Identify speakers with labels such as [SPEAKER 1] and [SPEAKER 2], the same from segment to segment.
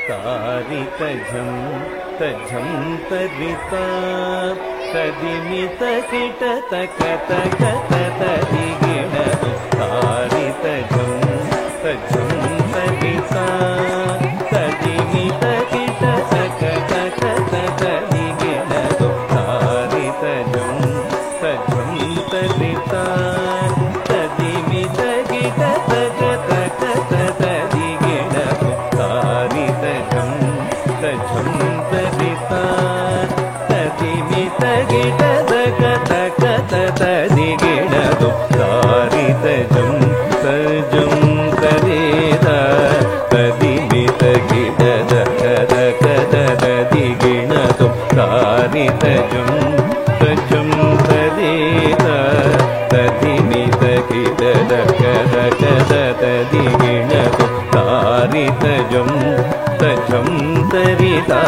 [SPEAKER 1] तारितझं तझं तरिता तदिमित kit तक तक तदिगिणतु तारितझं तझं तरिता तदिमित kit तक तक तदिगिणतु तारितझं तझं तरिता तदिमित किट तक तक तदिगिणतु तारितझं तझं तरिता तदिमित किट तक तक तदिगिणतु तारितझं तझं तरिता तदिमित किट तक तक तदिगिणतु तारितझं तझं तरिता तदिमित किट तक तक तदिगिणतु तारितझं तझं तरिता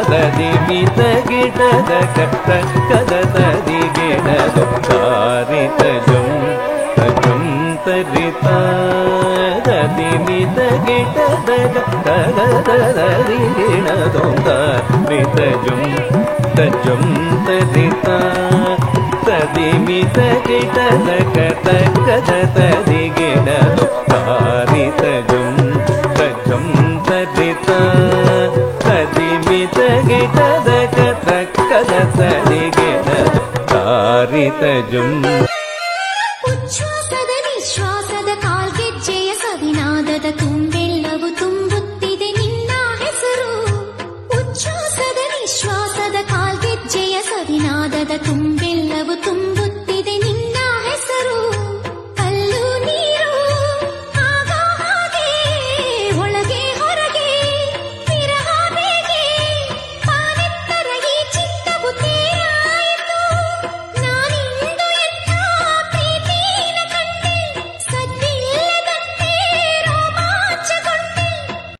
[SPEAKER 1] तदिमित किट तक तक तदिगिणतु तारितझं तझं तरिता तदिमित किट तक तदिगिणतु तारितझं तझं तरिता तदिमित किट तक तक तदिगिणतु तारितझं तझं तरिता तदिमित किट तक तक तदिगिणतु तारितझं
[SPEAKER 2] ಉಚ್ಛ್ವಾಸದ ನಿಶ್ವಾಸದ ಕಾಲ್ಗೆಜ್ಜೆಯ ಸವಿನಾದದ ತುಂಬೆಲ್ಲವೂ ತುಂಬುತ್ತಿದೆ ನಿನ್ನ ಹೆಸರು. ಉಚ್ಛ್ವಾಸದ ನಿಶ್ವಾಸದ ಕಾಲ್ಗೆಜ್ಜೆಯ ಸವಿನಾದದ ತುಂಬೆಲ್ಲವೂ ತುಂಬು